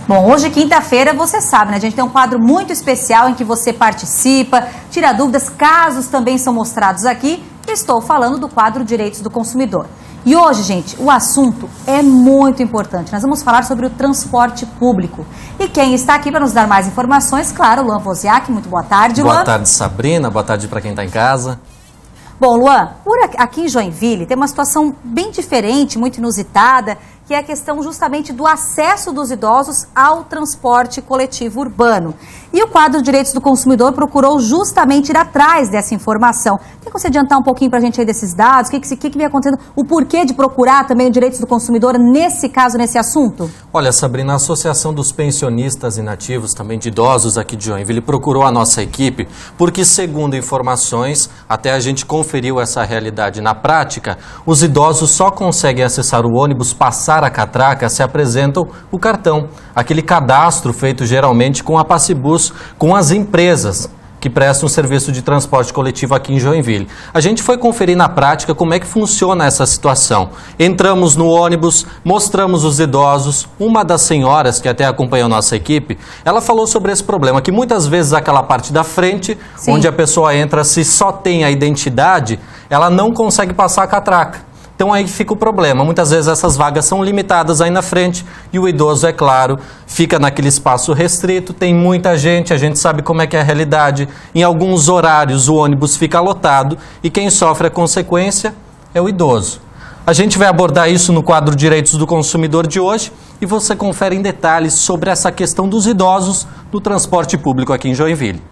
Bom, hoje, quinta-feira, você sabe, né? A gente tem um quadro muito especial em que você participa, tira dúvidas, casos também são mostrados aqui. Estou falando do quadro Direitos do Consumidor. E hoje, gente, o assunto é muito importante. Nós vamos falar sobre o transporte público. E quem está aqui para nos dar mais informações, claro, Luan Wozniak. Muito boa tarde, Luan. Boa tarde, Sabrina. Boa tarde para quem está em casa. Bom, Luan, aqui em Joinville tem uma situação bem diferente, muito inusitada, que é a questão justamente do acesso dos idosos ao transporte coletivo urbano. E o quadro Direitos do Consumidor procurou justamente ir atrás dessa informação. Tem como você adiantar um pouquinho para a gente aí desses dados? O que vem acontecendo? O porquê de procurar também o Direitos do Consumidor nesse caso, nesse assunto? Olha, Sabrina, a Associação dos Pensionistas Inativos, também de idosos aqui de Joinville, procurou a nossa equipe porque, segundo informações, até a gente conferiu essa realidade na prática, os idosos só conseguem acessar o ônibus, passar a catraca, se apresentam o cartão, aquele cadastro feito geralmente com a Passibus, com as empresas que prestam serviço de transporte coletivo aqui em Joinville. A gente foi conferir na prática como é que funciona essa situação. Entramos no ônibus, mostramos os idosos. Uma das senhoras que até acompanhou nossa equipe, ela falou sobre esse problema, que muitas vezes aquela parte da frente, sim, onde a pessoa entra, se só tem a identidade, ela não consegue passar a catraca. Então aí fica o problema. Muitas vezes essas vagas são limitadas aí na frente e o idoso, é claro, fica naquele espaço restrito, tem muita gente, a gente sabe como é que é a realidade. Em alguns horários o ônibus fica lotado e quem sofre a consequência é o idoso. A gente vai abordar isso no quadro Direitos do Consumidor de hoje e você confere em detalhes sobre essa questão dos idosos no transporte público aqui em Joinville.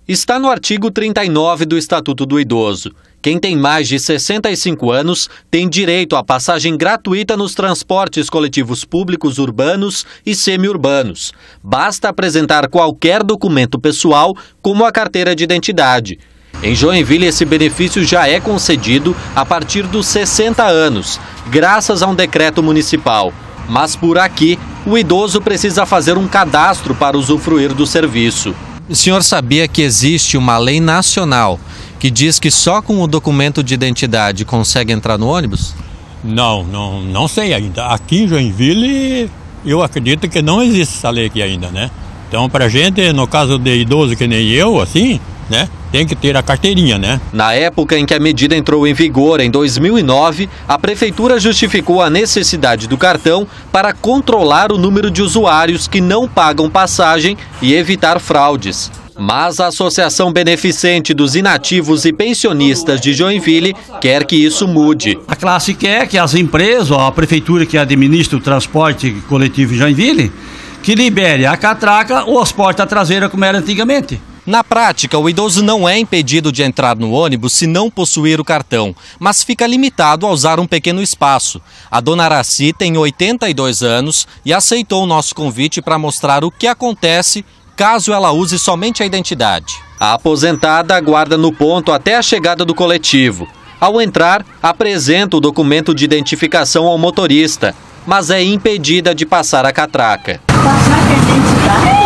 Está no artigo 39 do Estatuto do Idoso. Quem tem mais de 65 anos tem direito à passagem gratuita nos transportes coletivos públicos urbanos e semiurbanos. Basta apresentar qualquer documento pessoal, como a carteira de identidade. Em Joinville, esse benefício já é concedido a partir dos 60 anos, graças a um decreto municipal. Mas por aqui, o idoso precisa fazer um cadastro para usufruir do serviço. O senhor sabia que existe uma lei nacional que diz que só com o documento de identidade consegue entrar no ônibus? Não sei ainda. Aqui em Joinville, eu acredito que não existe essa lei aqui ainda, né? Então, pra gente, no caso de idoso que nem eu, assim, né, tem que ter a carteirinha, né? Na época em que a medida entrou em vigor, em 2009, a Prefeitura justificou a necessidade do cartão para controlar o número de usuários que não pagam passagem e evitar fraudes. Mas a Associação Beneficente dos Inativos e Pensionistas de Joinville quer que isso mude. A classe quer que as empresas, ou a Prefeitura que administra o transporte coletivo em Joinville, que libere a catraca ou as portas traseiras como era antigamente. Na prática, o idoso não é impedido de entrar no ônibus se não possuir o cartão, mas fica limitado a usar um pequeno espaço. A dona Araci tem 82 anos e aceitou o nosso convite para mostrar o que acontece caso ela use somente a identidade. A aposentada aguarda no ponto até a chegada do coletivo. Ao entrar, apresenta o documento de identificação ao motorista, mas é impedida de passar a catraca. Passar a identidade?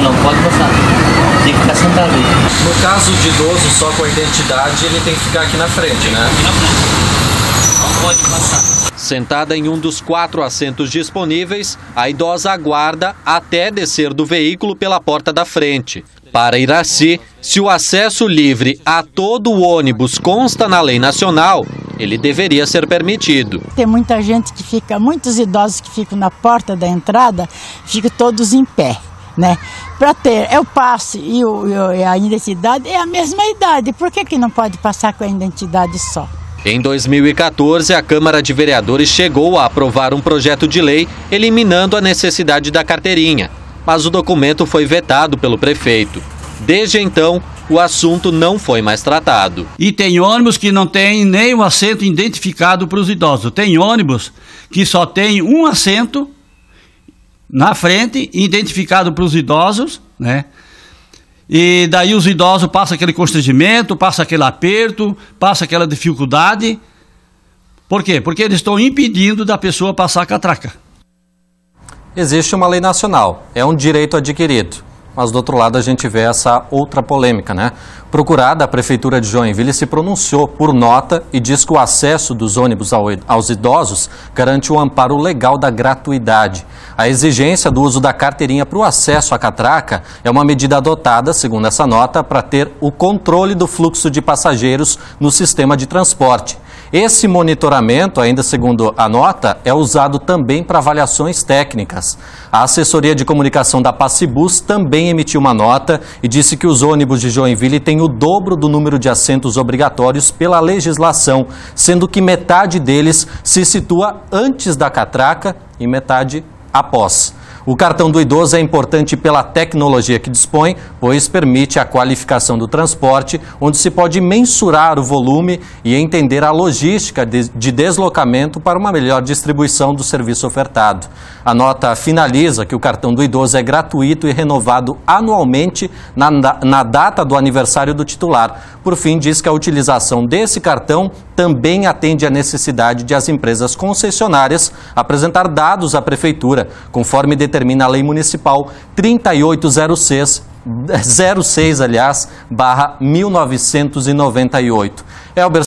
Não pode passar. Tem que ficar sentado aí. No caso de idoso só com a identidade, ele tem que ficar aqui na frente, né? Não pode passar. Sentada em um dos 4 assentos disponíveis, a idosa aguarda até descer do veículo pela porta da frente. Para Iraci, se o acesso livre a todo o ônibus consta na lei nacional, ele deveria ser permitido. Tem muita gente que fica, muitos idosos que ficam na porta da entrada, ficam todos em pé, né? Para ter o passe e a identidade é a mesma idade, por que não pode passar com a identidade só? Em 2014, a Câmara de Vereadores chegou a aprovar um projeto de lei eliminando a necessidade da carteirinha, mas o documento foi vetado pelo prefeito. Desde então, o assunto não foi mais tratado. E tem ônibus que não tem nem um assento identificado para os idosos. Tem ônibus que só tem um assento na frente, identificado para os idosos, né? E daí os idosos passam aquele constrangimento, passam aquele aperto, passam aquela dificuldade. Por quê? Porque eles estão impedindo da pessoa passar a catraca. Existe uma lei nacional, é um direito adquirido. Mas do outro lado a gente vê essa outra polêmica, né? Procurada, a Prefeitura de Joinville se pronunciou por nota e diz que o acesso dos ônibus aos idosos garante o amparo legal da gratuidade. A exigência do uso da carteirinha para o acesso à catraca é uma medida adotada, segundo essa nota, para ter o controle do fluxo de passageiros no sistema de transporte. Esse monitoramento, ainda segundo a nota, é usado também para avaliações técnicas. A assessoria de comunicação da Passibus também emitiu uma nota e disse que os ônibus de Joinville têm o dobro do número de assentos obrigatórios pela legislação, sendo que metade deles se situa antes da catraca e metade após. O cartão do idoso é importante pela tecnologia que dispõe, pois permite a qualificação do transporte, onde se pode mensurar o volume e entender a logística de deslocamento para uma melhor distribuição do serviço ofertado. A nota finaliza que o cartão do idoso é gratuito e renovado anualmente na data do aniversário do titular. Por fim, diz que a utilização desse cartão também atende à necessidade de as empresas concessionárias apresentar dados à Prefeitura, conforme determina a Lei Municipal 3806/1998.